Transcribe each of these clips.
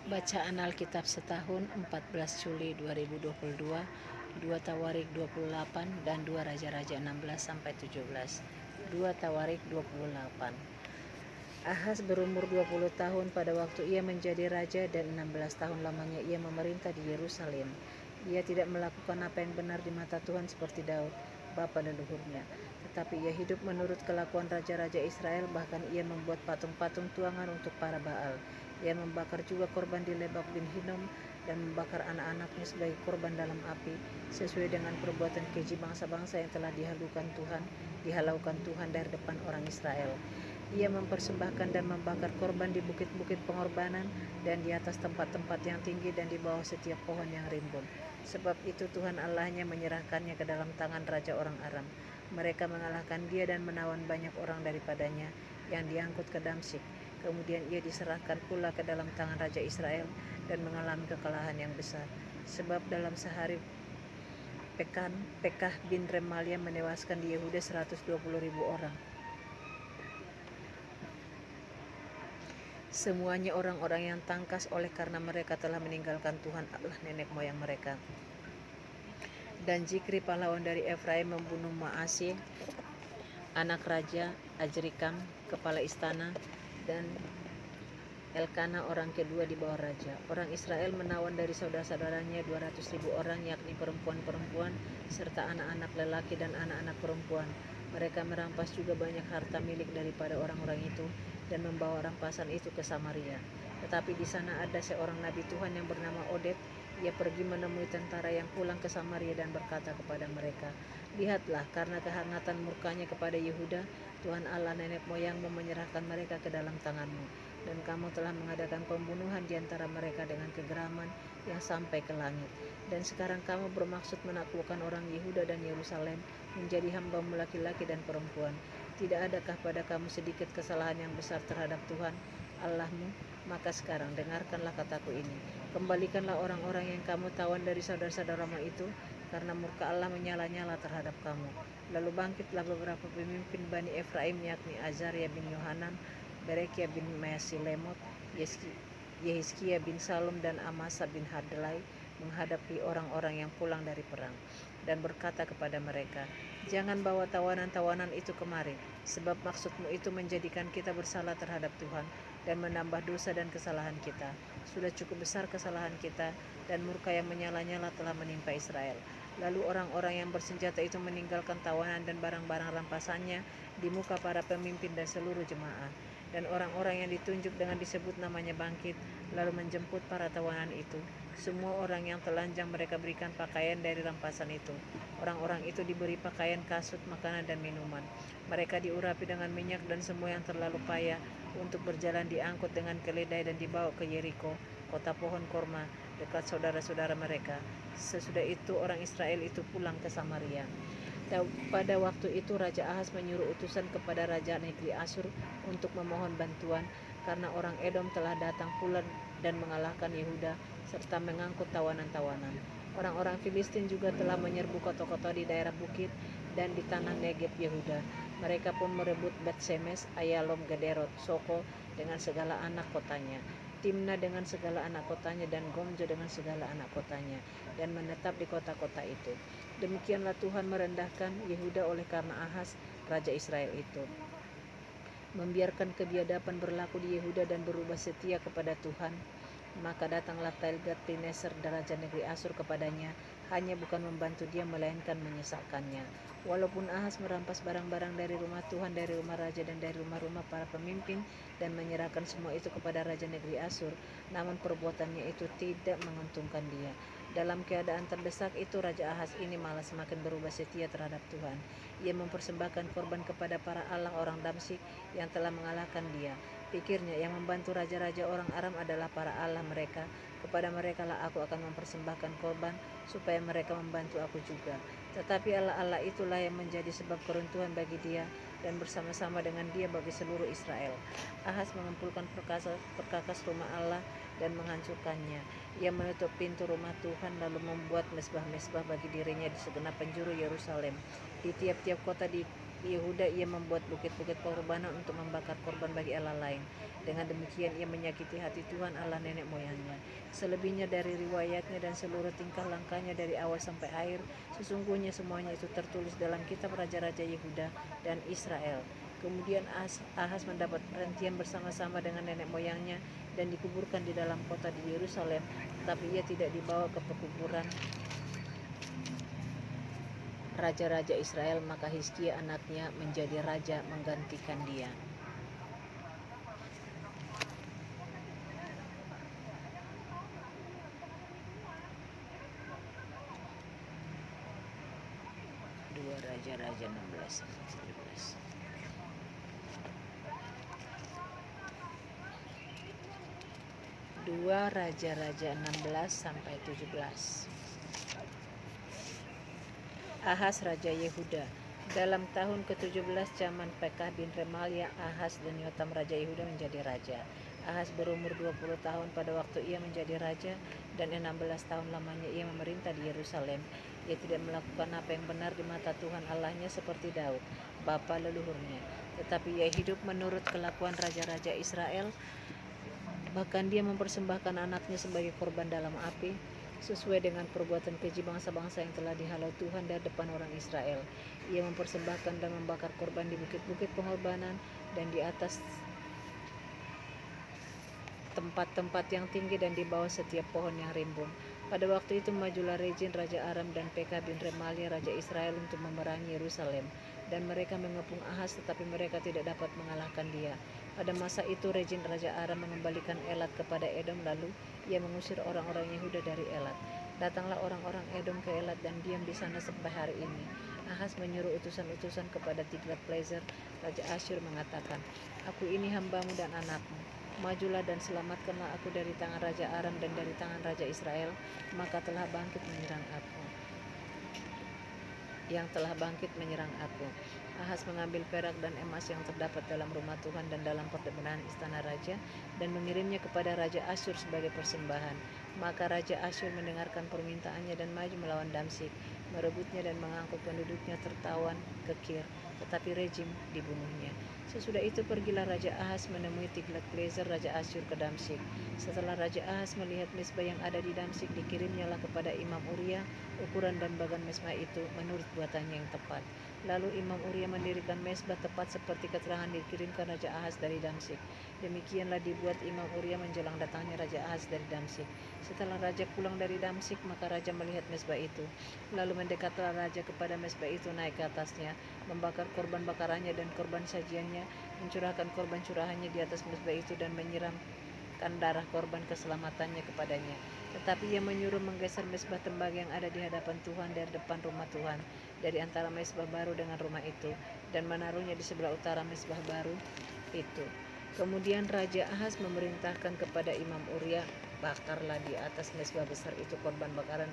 Bacaan Alkitab setahun 14 Juli 2022, 2 Tawarik 28 dan 2 Raja-Raja 16-17. 2 Tawarik 28. Ahaz berumur 20 tahun pada waktu ia menjadi raja dan 16 tahun lamanya ia memerintah di Yerusalem. Ia tidak melakukan apa yang benar di mata Tuhan seperti Daud, bapa leluhurnya. Tetapi ia hidup menurut kelakuan raja-raja Israel, bahkan ia membuat patung-patung tuangan untuk para Baal. Ia membakar juga korban di Lebak bin Hinnom dan membakar anak-anaknya sebagai korban dalam api, sesuai dengan perbuatan keji bangsa-bangsa yang telah dihalaukan Tuhan dari depan orang Israel. Ia mempersembahkan dan membakar korban di bukit-bukit pengorbanan dan di atas tempat-tempat yang tinggi dan di bawah setiap pohon yang rimbun. Sebab itu Tuhan Allahnya menyerahkannya ke dalam tangan raja orang Aram. Mereka mengalahkan dia dan menawan banyak orang daripadanya yang diangkut ke Damsyik. Kemudian ia diserahkan pula ke dalam tangan raja Israel dan mengalami kekalahan yang besar. Sebab dalam sehari Pekah bin Remalia menewaskan di Yehuda 120.000 orang. Semuanya orang-orang yang tangkas oleh karena mereka telah meninggalkan Tuhan Allah nenek moyang mereka. Dan Zikri pahlawan dari Efraim membunuh Maasih, anak raja, Azrikam, kepala istana, dan Elkana orang kedua di bawah raja. Orang Israel menawan dari saudara-saudaranya 200.000 orang, yakni perempuan-perempuan serta anak-anak lelaki dan anak-anak perempuan. Mereka merampas juga banyak harta milik daripada orang-orang itu dan membawa rampasan itu ke Samaria. Tetapi di sana ada seorang nabi Tuhan yang bernama Oded. Ia pergi menemui tentara yang pulang ke Samaria dan berkata kepada mereka, "Lihatlah, karena kehangatan murkanya kepada Yehuda, Tuhan Allah nenek moyangmu menyerahkan mereka ke dalam tanganmu, dan kamu telah mengadakan pembunuhan di antara mereka dengan kegeraman yang sampai ke langit. Dan sekarang kamu bermaksud menaklukkan orang Yehuda dan Yerusalem menjadi hambamu laki-laki dan perempuan. Tidak adakah pada kamu sedikit kesalahan yang besar terhadap Tuhan Allahmu? Maka sekarang dengarkanlah kataku ini. Kembalikanlah orang-orang yang kamu tawan dari saudara-saudaramu itu, karena murka Allah menyala-nyala terhadap kamu." Lalu bangkitlah beberapa pemimpin Bani Efraim, yakni Azaria bin Yohanan, Berekia bin Mesilemot, Yehizkia bin Salum, dan Amasa bin Hadlai, menghadapi orang-orang yang pulang dari perang, dan berkata kepada mereka, "Jangan bawa tawanan-tawanan itu kemari, sebab maksudmu itu menjadikan kita bersalah terhadap Tuhan dan menambah dosa dan kesalahan kita. Sudah cukup besar kesalahan kita, dan murka yang menyala-nyala telah menimpa Israel." Lalu orang-orang yang bersenjata itu meninggalkan tawanan dan barang-barang rampasannya di muka para pemimpin dan seluruh jemaah. Dan orang-orang yang ditunjuk dengan disebut namanya bangkit, lalu menjemput para tawanan itu. Semua orang yang telanjang mereka berikan pakaian dari rampasan itu. Orang-orang itu diberi pakaian, kasut, makanan, dan minuman. Mereka diurapi dengan minyak, dan semua yang terlalu payah untuk berjalan diangkut dengan keledai dan dibawa ke Yeriko, kota pohon korma, dekat saudara-saudara mereka. Sesudah itu orang Israel itu pulang ke Samaria. Pada waktu itu Raja Ahaz menyuruh utusan kepada Raja negeri Asyur untuk memohon bantuan, karena orang Edom telah datang pula dan mengalahkan Yehuda serta mengangkut tawanan-tawanan. Orang-orang Filistin juga telah menyerbu kota-kota di daerah bukit dan di tanah Negeb Yehuda. Mereka pun merebut Bet-Semes, Ayalom, Gederot, Soko dengan segala anak kotanya, Timna dengan segala anak kotanya, dan Gomjo dengan segala anak kotanya, dan menetap di kota-kota itu. Demikianlah Tuhan merendahkan Yehuda oleh karena Ahaz, raja Israel itu, membiarkan kebiadaban berlaku di Yehuda dan berubah setia kepada Tuhan. Maka datanglah Tilgat-Pineser, raja negeri Asyur, kepadanya, hanya bukan membantu dia, melainkan menyesatkannya. Walaupun Ahaz merampas barang-barang dari rumah Tuhan, dari rumah raja, dan dari rumah-rumah para pemimpin, dan menyerahkan semua itu kepada raja negeri Asyur, namun perbuatannya itu tidak menguntungkan dia. Dalam keadaan terdesak itu, Raja Ahaz ini malah semakin berubah setia terhadap Tuhan. Ia mempersembahkan korban kepada para allah orang Damsyik yang telah mengalahkan dia. Pikirnya, yang membantu raja-raja orang Aram adalah para allah mereka. Kepada mereka lah aku akan mempersembahkan korban, supaya mereka membantu aku juga. Tetapi allah-allah itulah yang menjadi sebab keruntuhan bagi dia, dan bersama-sama dengan dia bagi seluruh Israel. Ahaz mengumpulkan perkakas rumah Allah dan menghancurkannya. Ia menutup pintu rumah Tuhan, lalu membuat mesbah-mesbah bagi dirinya di segenap penjuru Yerusalem. Di tiap-tiap kota di Yehuda ia membuat bukit-bukit pengorbanan untuk membakar korban bagi Allah lain. Dengan demikian ia menyakiti hati Tuhan Allah nenek moyangnya. Selebihnya dari riwayatnya dan seluruh tingkah langkahnya dari awal sampai akhir, sesungguhnya semuanya itu tertulis dalam kitab Raja-Raja Yehuda dan Israel. Kemudian Ahaz mendapat perhentian bersama-sama dengan nenek moyangnya dan dikuburkan di dalam kota di Yerusalem, tetapi ia tidak dibawa ke pekuburan raja-raja Israel. Maka Hizkia anaknya menjadi raja menggantikan dia. Dua Raja-Raja 16-17. Dua Raja-Raja 16-17. Ahaz Raja Yehuda. Dalam tahun ke-17 zaman Pekah bin Remalia, Ahaz dan Yotam Raja Yehuda menjadi raja. Ahaz berumur 20 tahun pada waktu ia menjadi raja, dan 16 tahun lamanya ia memerintah di Yerusalem. Ia tidak melakukan apa yang benar di mata Tuhan Allahnya seperti Daud, bapa leluhurnya. Tetapi ia hidup menurut kelakuan raja-raja Israel. Bahkan dia mempersembahkan anaknya sebagai korban dalam api, sesuai dengan perbuatan keji bangsa-bangsa yang telah dihalau Tuhan dari depan orang Israel. Ia mempersembahkan dan membakar korban di bukit-bukit pengorbanan dan di atas tempat-tempat yang tinggi dan di bawah setiap pohon yang rimbun. Pada waktu itu majulah Rezin Raja Aram dan Pekah bin Remalia Raja Israel untuk memerangi Yerusalem, dan mereka mengepung Ahaz, tetapi mereka tidak dapat mengalahkan dia. Pada masa itu Rezin Raja Aram mengembalikan Elat kepada Edom, lalu ia mengusir orang-orang Yehuda dari Elat. Datanglah orang-orang Edom ke Elat dan diam di sana sampai hari ini. Ahaz menyuruh utusan-utusan kepada Tiglat-Pileser Raja Asyur mengatakan, "Aku ini hambamu dan anakmu. Majulah dan selamatkanlah aku dari tangan Raja Aram dan dari tangan Raja Israel." Maka telah bangkit menyerang aku. Ahaz mengambil perak dan emas yang terdapat dalam rumah Tuhan dan dalam perdemuan istana raja, dan mengirimnya kepada Raja Asyur sebagai persembahan. Maka Raja Asyur mendengarkan permintaannya dan maju melawan Damsyik, merebutnya dan mengangkut penduduknya tertawan ke Kir, tetapi Rezin dibunuhnya. Sesudah itu pergilah Raja Ahaz menemui Tiglat-Pileser Raja Asyur ke Damsyik. Setelah Raja Ahaz melihat mezbah yang ada di Damsyik, dikirimnyalah kepada Imam Uria ukuran dan bagan mezbah itu menurut buatannya yang tepat. Lalu Imam Uria mendirikan mezbah tepat seperti keterangan dikirimkan Raja Ahaz dari Damsyik. Demikianlah dibuat Imam Uria menjelang datangnya Raja Ahaz dari Damsyik. Setelah raja pulang dari Damsyik, maka raja melihat mezbah itu. Lalu mendekatlah raja kepada mezbah itu, naik ke atasnya, membakar korban bakarannya dan korban sajiannya, mencurahkan korban curahannya di atas mezbah itu, dan menyiramkan darah korban keselamatannya kepadanya. Tetapi ia menyuruh menggeser mezbah tembaga yang ada di hadapan Tuhan dari depan rumah Tuhan, dari antara mezbah baru dengan rumah itu, dan menaruhnya di sebelah utara mezbah baru itu. Kemudian Raja Ahaz memerintahkan kepada Imam Uria, "Bakarlah di atas mezbah besar itu korban bakaran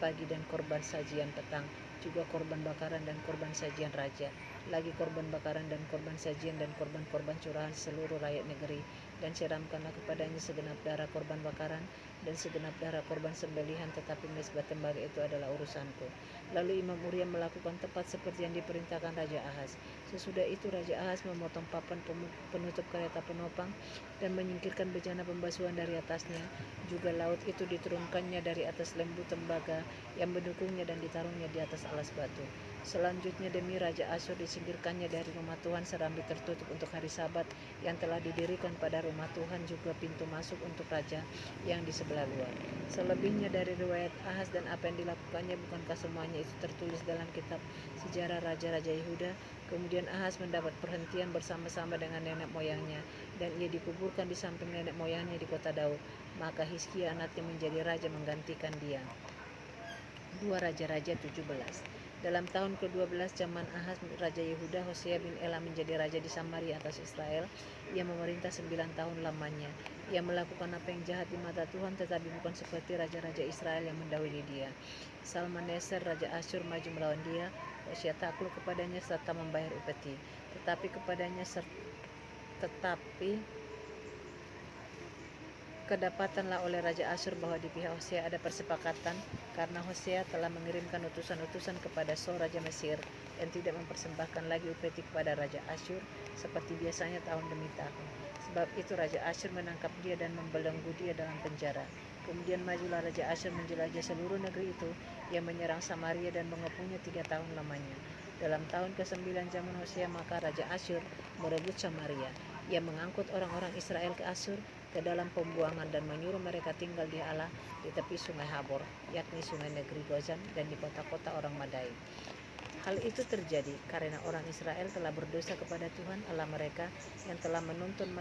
pagi dan korban sajian petang, juga korban bakaran dan korban sajian raja, lagi korban bakaran dan korban sajian dan korban-korban curahan seluruh rakyat negeri, dan siramkanlah kepadanya segenap darah korban bakaran dan segenap darah korban sembelihan, tetapi mezbah tembaga itu adalah urusanku." Lalu Imam Uria melakukan tepat seperti yang diperintahkan Raja Ahaz. Sesudah itu Raja Ahaz memotong papan penutup kereta penopang dan menyingkirkan bejana pembasuhan dari atasnya. Juga laut itu diturunkannya dari atas lembu tembaga yang mendukungnya dan ditaruhnya di atas alas batu. Selanjutnya demi Raja Asyur disingkirkannya dari rumah Tuhan serambi tertutup untuk hari Sabat yang telah didirikan pada rumah Tuhan, juga pintu masuk untuk raja yang di sebelah luar. Selebihnya dari riwayat Ahaz dan apa yang dilakukannya, bukankah semuanya itu tertulis dalam kitab sejarah Raja-Raja Yehuda? Kemudian Ahaz mendapat perhentian bersama-sama dengan nenek moyangnya, dan ia dikuburkan di samping nenek moyangnya di kota Daud. Maka Hizkia anaknya menjadi raja menggantikan dia. 2 Raja-Raja 17. Dalam tahun ke-12 zaman Ahaz Raja Yehuda, Hosea bin Ela menjadi raja di Samaria atas Israel. Ia memerintah 9 tahun lamanya. Ia melakukan apa yang jahat di mata Tuhan, tetapi bukan seperti raja-raja Israel yang mendahului dia. Salmaneser Raja Asyur maju melawan dia. Hosea takluk kepadanya serta membayar upeti. Tetapi Kedapatanlah oleh Raja Asyur bahwa di pihak Hosea ada persepakatan, karena Hosea telah mengirimkan utusan-utusan kepada So Raja Mesir dan tidak mempersembahkan lagi upeti kepada Raja Asyur seperti biasanya tahun demi tahun. Sebab itu Raja Asyur menangkap dia dan membelenggu dia dalam penjara. Kemudian majulah Raja Asyur menjelajah seluruh negeri itu. Ia menyerang Samaria dan mengepungnya 3 tahun lamanya. Dalam tahun ke-9 zaman Hosea, maka Raja Asyur merebut Samaria. Ia mengangkut orang-orang Israel ke Asyur, ke dalam pembuangan, dan menyuruh mereka tinggal di Halah di tepi sungai Habor, yakni sungai negeri Gozan, dan di kota-kota orang Madai. Hal itu terjadi karena orang Israel telah berdosa kepada Tuhan Allah mereka, yang telah menuntun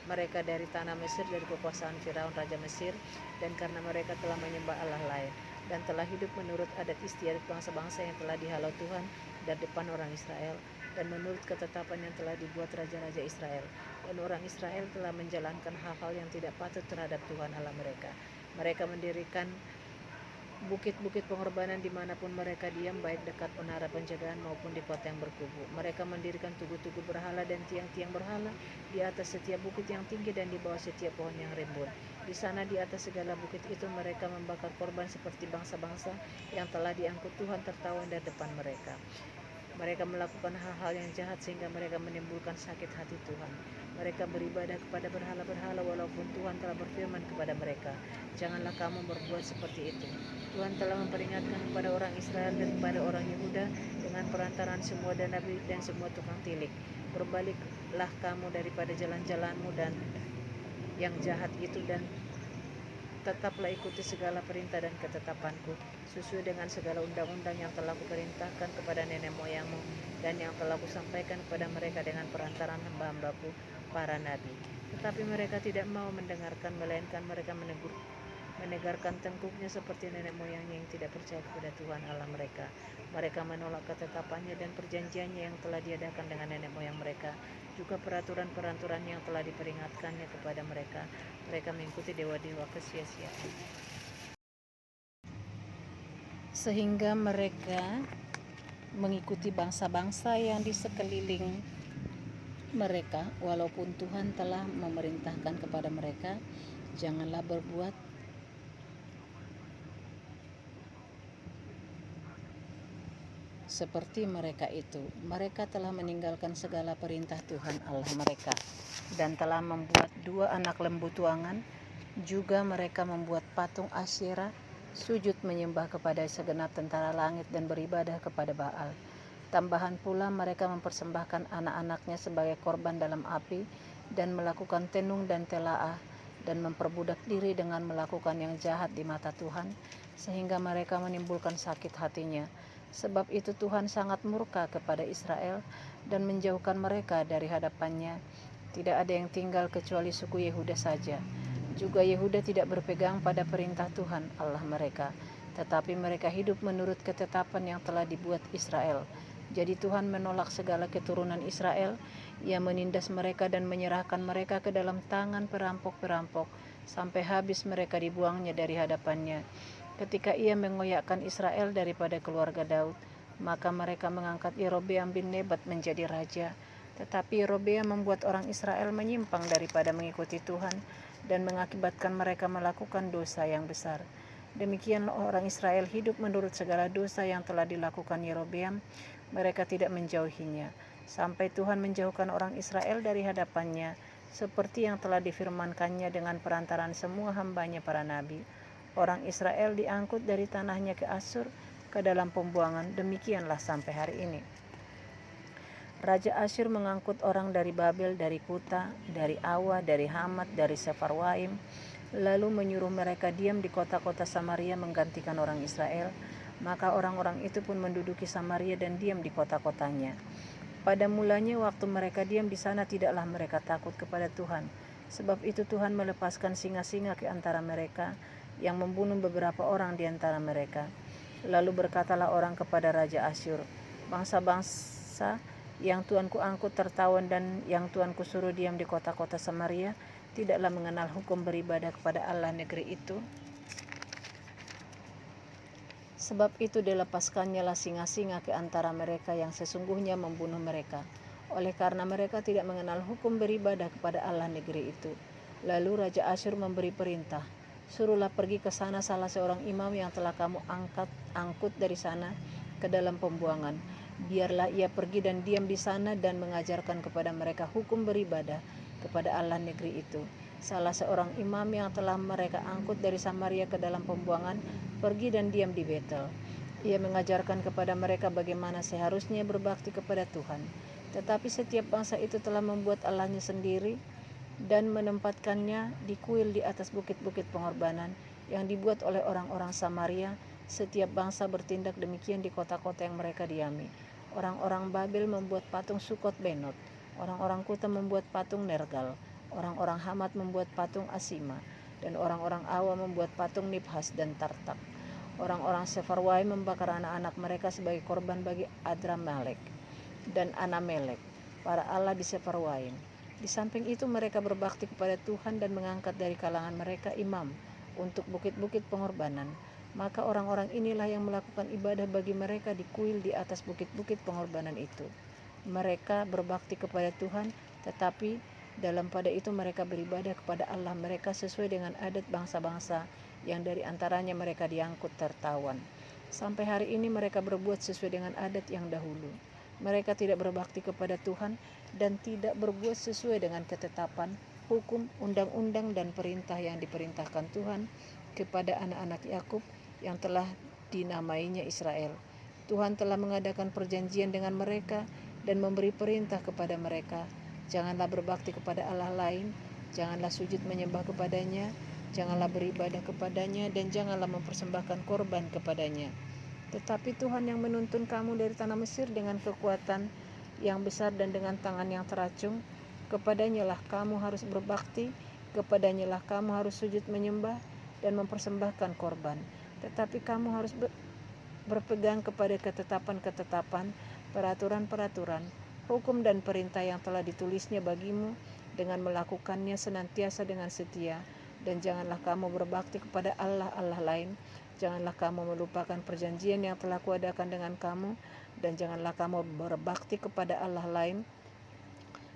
mereka dari tanah Mesir, dari kekuasaan Firaun Raja Mesir, dan karena mereka telah menyembah Allah lain, dan telah hidup menurut adat istiadat bangsa-bangsa yang telah dihalau Tuhan dari depan orang Israel, dan menurut ketetapan yang telah dibuat raja-raja Israel. Dan orang Israel telah menjalankan hal-hal yang tidak patut terhadap Tuhan Allah mereka. Mereka mendirikan bukit-bukit pengorbanan dimanapun mereka diam, baik dekat menara penjagaan maupun di kota yang berkubu. Mereka mendirikan tugu-tugu berhala dan tiang-tiang berhala di atas setiap bukit yang tinggi dan di bawah setiap pohon yang rimbun. Di sana di atas segala bukit itu mereka membakar korban seperti bangsa-bangsa yang telah diangkut Tuhan tertawan dari depan mereka. Mereka melakukan hal-hal yang jahat sehingga mereka menimbulkan sakit hati Tuhan. Mereka beribadah kepada berhala-berhala walaupun Tuhan telah berfirman kepada mereka, janganlah kamu berbuat seperti itu. Tuhan telah memperingatkan kepada orang Israel dan kepada orang Yehuda dengan perantaraan semua dan nabi dan semua tukang tilik. Berbaliklah kamu daripada jalan-jalanmu dan yang jahat itu, dan tetaplah ikuti segala perintah dan ketetapanku sesuai dengan segala undang-undang yang telah kuperintahkan kepada nenek moyangmu dan yang telah kusampaikan kepada mereka dengan perantaraan hamba-hambaku para nabi. Tetapi mereka tidak mau mendengarkan, melainkan mereka menegarkan tengkuknya seperti nenek moyangnya yang tidak percaya kepada Tuhan Allah mereka. Mereka menolak ketetapannya dan perjanjiannya yang telah diadakan dengan nenek moyang mereka, juga peraturan-peraturan yang telah diperingatkannya kepada mereka. Mereka mengikuti dewa-dewa kesia-siaan, sehingga mereka mengikuti bangsa-bangsa yang di sekeliling mereka, walaupun Tuhan telah memerintahkan kepada mereka, janganlah berbuat seperti mereka itu. Mereka telah meninggalkan segala perintah Tuhan Allah mereka dan telah membuat 2 anak lembu tuangan. Juga mereka membuat patung Asyera, sujud menyembah kepada segenap tentara langit dan beribadah kepada Baal. Tambahan pula mereka mempersembahkan anak-anaknya sebagai korban dalam api dan melakukan tenung dan telaah dan memperbudak diri dengan melakukan yang jahat di mata Tuhan, sehingga mereka menimbulkan sakit hatinya. Sebab itu Tuhan sangat murka kepada Israel dan menjauhkan mereka dari hadapannya. Tidak ada yang tinggal kecuali suku Yehuda saja. Juga Yehuda tidak berpegang pada perintah Tuhan Allah mereka, tetapi mereka hidup menurut ketetapan yang telah dibuat Israel. Jadi Tuhan menolak segala keturunan Israel. Ia menindas mereka dan menyerahkan mereka ke dalam tangan perampok-perampok sampai habis mereka dibuangnya dari hadapannya. Ketika ia mengoyakkan Israel daripada keluarga Daud, maka mereka mengangkat Yerobeam bin Nebat menjadi raja. Tetapi Yerobeam membuat orang Israel menyimpang daripada mengikuti Tuhan dan mengakibatkan mereka melakukan dosa yang besar. Demikianlah orang Israel hidup menurut segala dosa yang telah dilakukan Yerobeam. Mereka tidak menjauhinya, sampai Tuhan menjauhkan orang Israel dari hadapannya, seperti yang telah difirmankannya dengan perantaraan semua hambanya para nabi. Orang Israel diangkut dari tanahnya ke Asyur, ke dalam pembuangan. Demikianlah sampai hari ini. Raja Asyur mengangkut orang dari Babel, dari Kuta, dari Awa, dari Hamat, dari Sefarwaim, lalu menyuruh mereka diam di kota-kota Samaria menggantikan orang Israel. Maka orang-orang itu pun menduduki Samaria dan diam di kota-kotanya. Pada mulanya waktu mereka diam di sana, tidaklah mereka takut kepada Tuhan. Sebab itu Tuhan melepaskan singa-singa ke antara mereka, yang membunuh beberapa orang di antara mereka. Lalu berkatalah orang kepada Raja Asyur, bangsa-bangsa yang Tuanku angkut tertawan dan yang Tuanku suruh diam di kota-kota Samaria, tidaklah mengenal hukum beribadah kepada Allah negeri itu. Sebab itu dilepaskannyalah singa-singa ke antara mereka yang sesungguhnya membunuh mereka. Oleh karena mereka tidak mengenal hukum beribadah kepada Allah negeri itu. Lalu Raja Asyur memberi perintah, suruhlah pergi ke sana salah seorang imam yang telah kamu angkut dari sana ke dalam pembuangan. Biarlah ia pergi dan diam di sana dan mengajarkan kepada mereka hukum beribadah kepada Allah negeri itu. Salah seorang imam yang telah mereka angkut dari Samaria ke dalam pembuangan pergi dan diam di Betel. Ia mengajarkan kepada mereka bagaimana seharusnya berbakti kepada Tuhan. Tetapi setiap bangsa itu telah membuat Allahnya sendiri dan menempatkannya di kuil di atas bukit-bukit pengorbanan yang dibuat oleh orang-orang Samaria. Setiap bangsa bertindak demikian di kota-kota yang mereka diami. Orang-orang Babel membuat patung Sukot Benot, orang-orang Kuta membuat patung Nergal, orang-orang Hamat membuat patung Asima, dan orang-orang Awa membuat patung Nibhas dan Tartak. Orang-orang Sefarwai membakar anak-anak mereka sebagai korban bagi Adramelek dan Anamelek, para allah di Sefarwaim. Di samping itu mereka berbakti kepada Tuhan dan mengangkat dari kalangan mereka imam untuk bukit-bukit pengorbanan. Maka orang-orang inilah yang melakukan ibadah bagi mereka di kuil di atas bukit-bukit pengorbanan itu. Mereka berbakti kepada Tuhan, tetapi dalam pada itu mereka beribadah kepada Allah mereka sesuai dengan adat bangsa-bangsa yang dari antaranya mereka diangkut tertawan. Sampai hari ini mereka berbuat sesuai dengan adat yang dahulu. Mereka tidak berbakti kepada Tuhan dan tidak berbuat sesuai dengan ketetapan, hukum, undang-undang dan perintah yang diperintahkan Tuhan kepada anak-anak Yakub yang telah dinamainya Israel. Tuhan telah mengadakan perjanjian dengan mereka dan memberi perintah kepada mereka, janganlah berbakti kepada Allah lain, janganlah sujud menyembah kepadanya, janganlah beribadah kepadanya, dan janganlah mempersembahkan korban kepadanya. Tetapi Tuhan yang menuntun kamu dari tanah Mesir dengan kekuatan yang besar dan dengan tangan yang teracung, kepadanyalah kamu harus berbakti, kepadanyalah kamu harus sujud menyembah dan mempersembahkan korban. Tetapi kamu harus berpegang kepada ketetapan-ketetapan, peraturan-peraturan, hukum dan perintah yang telah ditulisnya bagimu dengan melakukannya senantiasa dengan setia. Dan janganlah kamu berbakti kepada Allah lain. Janganlah kamu melupakan perjanjian yang telah kuadakan dengan kamu, dan janganlah kamu berbakti kepada Allah lain,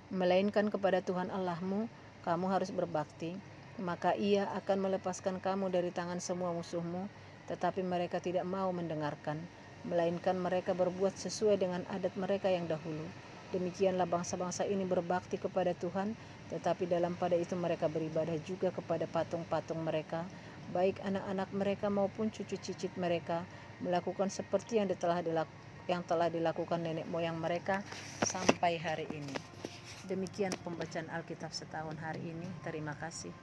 melainkan kepada Tuhan Allahmu kamu harus berbakti. Maka ia akan melepaskan kamu dari tangan semua musuhmu. Tetapi mereka tidak mau mendengarkan, melainkan mereka berbuat sesuai dengan adat mereka yang dahulu. Demikianlah bangsa-bangsa ini berbakti kepada Tuhan, tetapi dalam pada itu mereka beribadah juga kepada patung-patung mereka, baik anak-anak mereka maupun cucu cicit mereka, melakukan seperti yang telah dilakukan nenek moyang mereka sampai hari ini. Demikian pembacaan Alkitab setahun hari ini. Terima kasih.